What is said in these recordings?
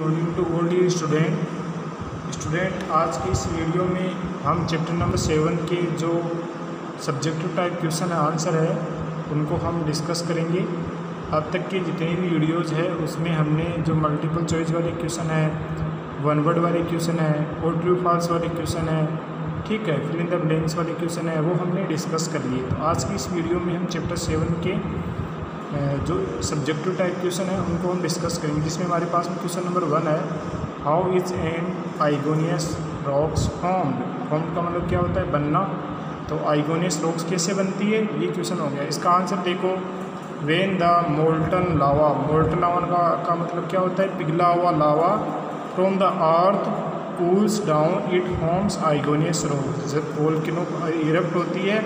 Morning to all dear student आज की इस वीडियो में हम चैप्टर नंबर 7 के जो सब्जेक्टिव टाइप क्वेश्चन आंसर है उनको हम डिस्कस करेंगे। अब तक के जितने भी वीडियोज़ है उसमें हमने जो मल्टीपल चॉइस वाले क्वेश्चन है, वन वर्ड वाले क्वेश्चन है और ट्रू फॉल्स वाले क्वेश्चन है, ठीक है, फिल इन द ब्लैंक्स वाले क्वेश्चन है, वो हमने डिस्कस कर लिए। तो आज की इस वीडियो में हम चैप्टर 7 के जो सब्जेक्टिव टाइप क्वेश्चन है उनको हम डिस्कस करेंगे, जिसमें हमारे पास में क्वेश्चन नंबर 1 है, how is an igneous rocks formed. Formed का मतलब क्या होता है? बनना। तो आइगोनियस रॉक्स कैसे बनती है, ये क्वेश्चन हो गया। इसका आंसर देखो, when the molten lava, molten lava का मतलब क्या होता है? पिघला हुआ lava from the earth cools down it forms igneous rocks. जब वोल्केनो इरप्ट होती है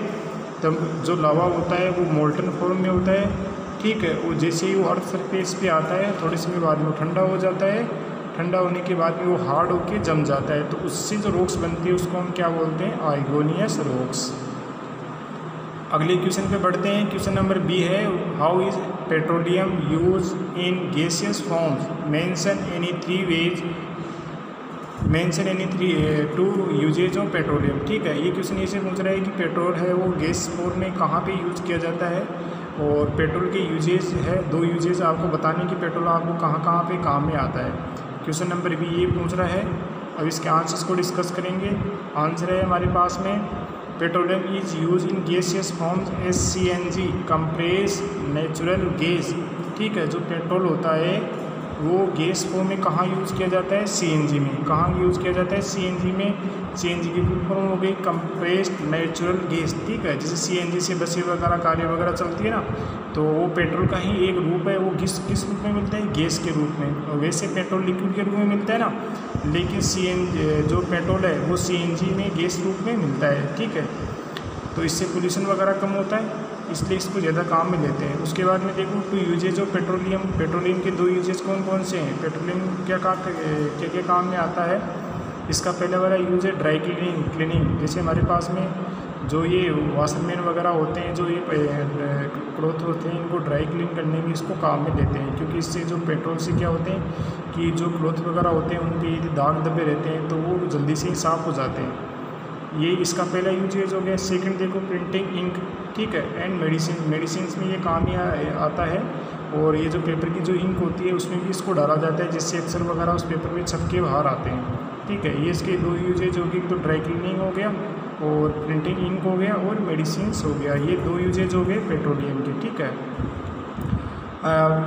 तब जो लावा होता है वो मोल्टन फॉर्म में होता है, ठीक है। वो जैसे ही वो अर्थ सरफेस पे आता है थोड़े समय बाद में वो ठंडा हो जाता है, ठंडा होने के बाद में वो हार्ड होके जम जाता है, तो उससे जो रॉक्स बनती है उसको हम क्या बोलते हैं? आइगोनियस रॉक्स। अगले क्वेश्चन पे बढ़ते हैं। क्वेश्चन नंबर बी है, how is petroleum use in gaseous forms, mention any three ways, mention any two usages of petroleum. ठीक है, ये क्वेश्चन ऐसे पूछ रहा है कि पेट्रोल है वो गैस फॉर्म में कहाँ पे यूज किया जाता है, और पेट्रोल के यूजेज है, दो यूजेज आपको बताने कि पेट्रोल आपको कहाँ कहाँ पे काम में आता है। क्वेश्चन नंबर बी ये पूछ रहा है। अब इसके आंसर्स को डिस्कस करेंगे। आंसर है हमारे पास में, petroleum is use in gaseous forms as CNG compress natural gas. ठीक है, जो पेट्रोल होता है वो गैस फॉर्म में कहाँ यूज़ किया जाता है? CNG में। कहाँ यूज़ किया जाता है? CNG में। CNG की फुल फॉर्म हो गई कंप्रेस्ड नेचुरल गैस। ठीक है, जैसे CNG से बसें वगैरह कारें वगैरह चलती है ना, तो वो पेट्रोल का ही एक रूप है। वो किस रूप में मिलता है? गैस के रूप में। और वैसे पेट्रोल लिक्विड के रूप में मिलता है ना, लेकिन CNG जो पेट्रोल है वो CNG में गैस रूप में मिलता है। ठीक है, तो इससे पोल्यूशन वगैरह कम होता है, इसलिए इसको ज़्यादा काम में लेते हैं। उसके बाद में देखो, two usages of petroleum. Petroleum के दो यूजेज कौन कौन से हैं? पेट्रोलियम क्या काम में आता है? इसका पहले वाला यूज है ड्राई क्लीनिंग। जैसे हमारे पास में जो ये वॉशरमैन वगैरह होते हैं, जो ये क्लॉथ होते हैं, इनको ड्राई क्लीन करने में इसको काम में लेते हैं, क्योंकि इससे जो पेट्रोल से क्या होते हैं कि जो क्लॉथ वगैरह होते हैं उन पर यदि दाग धब्बे रहते हैं तो वो जल्दी से ही साफ़ हो जाते हैं। ये इसका पहला यूजेज हो गया। सेकंड देखो, प्रिंटिंग इंक, ठीक है, एंड मेडिसिन में ये काम ही आता है। और ये जो पेपर की जो इंक होती है उसमें भी इसको डाला जाता है, जिससे अक्षर वगैरह उस पेपर में छप के बाहर आते हैं। ठीक है, ये इसके दो यूजेज हो गए, तो ड्राई क्लीनिंग हो गया और प्रिंटिंग इंक हो गया और मेडिसिन हो गया। ये दो यूजेज हो गए पेट्रोलियम के। ठीक है,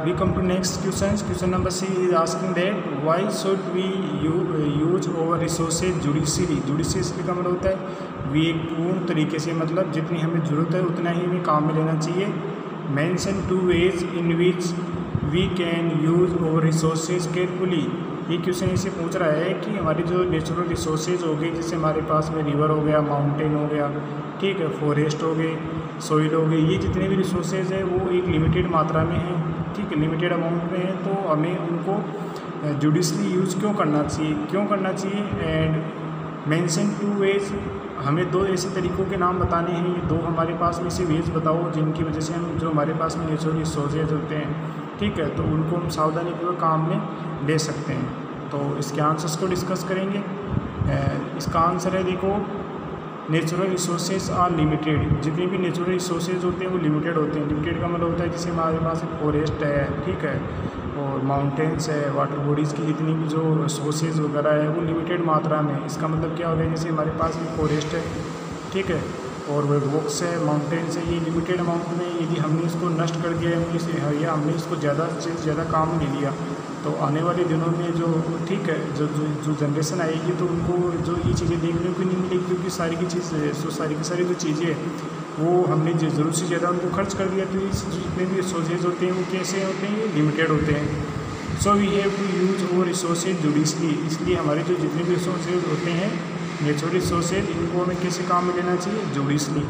we come to next questions. Question number C is asking that why should we use our resources judiciously. Judiciously का मतलब होता है विवेकपूर्ण तरीके से, मतलब जितनी हमें ज़रूरत है उतना ही हमें काम में लेना चाहिए। Mention two ways in which we can use our resources carefully. ये क्वेश्चन इसे पूछ रहा है कि हमारे जो नेचुरल रिसोर्सेज हो गए, जैसे हमारे पास में रिवर हो गया, माउंटेन हो गया, ठीक है, फॉरेस्ट हो गए, सोइल हो गई, ये जितने भी रिसोर्सेज है वो एक लिमिटेड मात्रा में है, ठीक है, लिमिटेड अमाउंट में है, तो हमें उनको जुडिशली यूज़ क्यों करना चाहिए। एंड मेंशन टू वेज, हमें दो ऐसे तरीक़ों के नाम बताने हैं। ये दो हमारे पास में से वेज बताओ जिनकी वजह से हम जो हमारे पास में नेचुरल रिसोर्सेज होते हैं, ठीक है, तो उनको हम सावधानीपूर्वक काम में ले सकते हैं। तो इसके आंसर्स को डिस्कस करेंगे। इसका आंसर है देखो, नेचुरल रिसोर्सेज आर लिमिटेड। जितने भी नेचुरल रिसोर्सेज होते हैं वो लिमिटेड होते हैं। लिमिटेड का मतलब होता है जैसे हमारे पास फॉरेस्ट है, ठीक है, और माउंटेन्स है, वाटर बॉडीज़ की जितनी भी जो रिसोर्सेज वगैरह है वो लिमिटेड मात्रा में। इसका मतलब क्या हो गया, जैसे हमारे पास में फॉरेस्ट है, ठीक है, और वो रॉक्स है, माउंटेन्स है, ये लिमिटेड अमाउंट में यदि हमने इसको नष्ट कर दिया या हमने इसको ज़्यादा से ज़्यादा काम ले लिया, तो आने वाले दिनों में जो, ठीक है, जो जनरेशन आएगी तो उनको जो ये चीज़ें देखने को नहीं मिलेगी, क्योंकि सारी की सारी जो चीज़ें वो हमने जो ज़रूरत से ज़्यादा उनको खर्च कर दिया। तो जितने भी रिसोर्सेज होते हैं वो कैसे होते हैं? लिमिटेड होते हैं। So we have to use over resources judicially. इसलिए हमारे जो जितने भी रिसोर्सेज होते हैं, नेचुरल रिसोर्सेज, इनको हमें कैसे काम में लेना चाहिए? Judicially.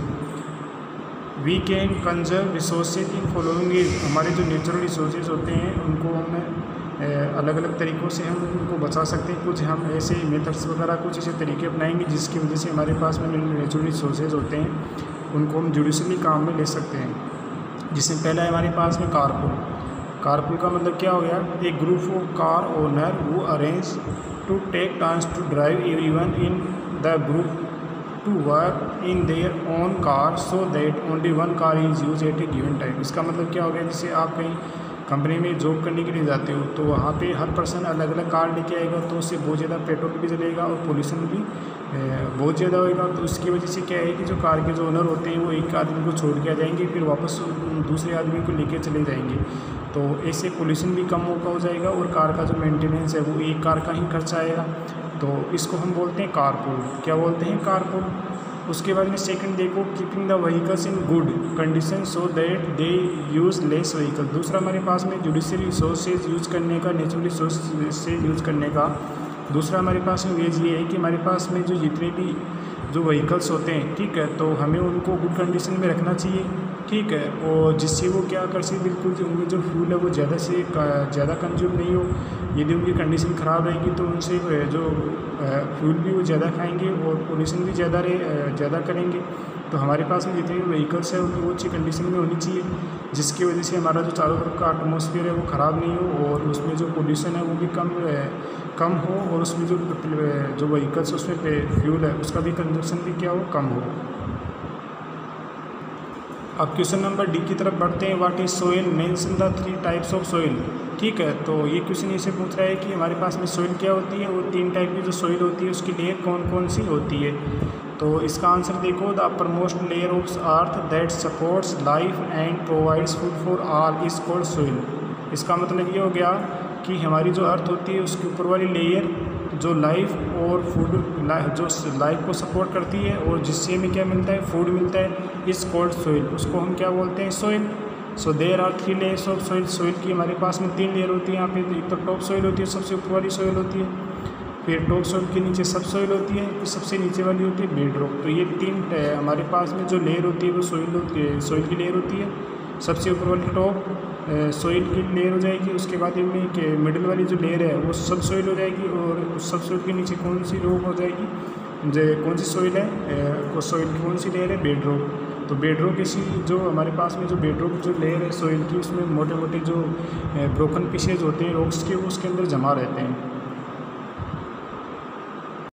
We can conserve resources in following ways. हमारे जो नेचुरल रिसोर्सेज होते हैं उनको हमें अलग अलग तरीक़ों से हम उनको बचा सकते हैं। कुछ हम ऐसे मेथड्स वगैरह कुछ ऐसे तरीके अपनाएंगे जिसकी वजह से हमारे पास में नेचुरल रिसोर्सेज होते हैं उनको हम जुडिशली काम में ले सकते हैं। जिसमें पहला है हमारे पास में कारपूल। कारपूल का मतलब क्या हो गया, a group of car owner who arrange to take turns to drive everyone in the group to work in their own car so that only one car is use at a given time. इसका मतलब क्या हो गया, जैसे आप कहीं company में job करने के लिए जाते हो तो वहाँ पे हर पर्सन अलग अलग कार लेके आएगा, तो उससे बहुत ज़्यादा पेट्रोल भी जलेगा और पोल्यूशन भी बहुत ज़्यादा होएगा। तो उसकी वजह से क्या है कि जो कार के जो ओनर होते हैं वो एक आदमी को छोड़ के आ जाएंगे, फिर वापस दूसरे आदमी को लेके चले जाएंगे। तो ऐसे पोल्यूशन भी कम हो जाएगा और कार का जो मेंटेनेंस है वो एक कार का ही खर्चा आएगा। तो इसको हम बोलते हैं कारपूल। क्या बोलते हैं, कारपूल। उसके बाद में सेकंड देखो, keeping the vehicles in good condition so that they use less vehicle. दूसरा हमारे पास में जुडिशियल रिसोर्सेज यूज़ करने का, नेचुरल रिसोर्सेज यूज़ करने का दूसरा हमारे पास में वेज ये है कि हमारे पास में जो जितने भी जो व्हीकल्स होते हैं, ठीक है, तो हमें उनको गुड कंडीशन में रखना चाहिए, ठीक है, और जिससे वो क्या कर सके, बिल्कुल जो उनमें जो फ्यूल है वो ज़्यादा से ज़्यादा कंज्यूम नहीं हो। यदि उनकी कंडीशन ख़राब रहेगी तो उनसे जो फ्यूल भी वो ज़्यादा खाएंगे और पोल्यूशन भी ज़्यादा करेंगे। तो हमारे पास में जितने भी व्हीकल्स है उनकी वो अच्छी कंडीशन में होनी चाहिए, जिसकी वजह से हमारा जो चारों तरफ का एटमॉस्फेयर है वो ख़राब नहीं हो और उसमें जो पोल्यूशन है वो भी कम हो और उसमें जो व्हीकल्स उसमें फ्यूल है उसका भी कंजप्शन भी क्या हो, कम हो। अब क्वेश्चन नंबर डी की तरफ बढ़ते हैं। What is soil, mention the 3 types of soil. ठीक है, तो ये क्वेश्चन इसे पूछ रहा है कि हमारे पास में सोइल क्या होती है और 3 टाइप की जो सोइल होती है उसकी लेयर कौन कौन सी होती है। तो इसका आंसर देखो, the uppermost layer of earth that supports life and provides food for all is called soil. इसका मतलब ये हो गया कि हमारी जो अर्थ होती है उसके ऊपर वाली लेयर जो लाइफ और फूड जो लाइफ को सपोर्ट करती है और जिससे हमें क्या मिलता है, फूड मिलता है, इज कॉल्ड सोइल। उसको हम क्या बोलते हैं, soil. So there are 3 layers of soil. Soil की हमारे पास में 3 लेयर होती है यहाँ पे। एक तो टॉप सोइल होती है, सबसे ऊपर वाली सोइल होती है, फिर टॉप सोइल के नीचे सब सोइल होती है, फिर सबसे नीचे वाली होती है बेड रॉक। तो ये 3 हमारे पास में जो लेयर होती है वो सोइल की लेयर होती है। सबसे ऊपर वाली टॉप सोइल की लेयर हो जाएगी, उसके बाद इनमें के मिडिल वाली जो लेयर है वो सब सोइल हो जाएगी और उस सब सोइल के नीचे कौन सी रॉक हो जाएगी, जो कौन सी सोइल है, वो सोइल की कौन सी लेयर है, बेड रॉक। तो बेड रॉक इसी जो हमारे पास में जो बेड रॉक जो लेयर है सोइल की, उसमें मोटे मोटे जो ब्रोकन पीसेज होते हैं रॉक्स के, वो उसके अंदर जमा रहते हैं।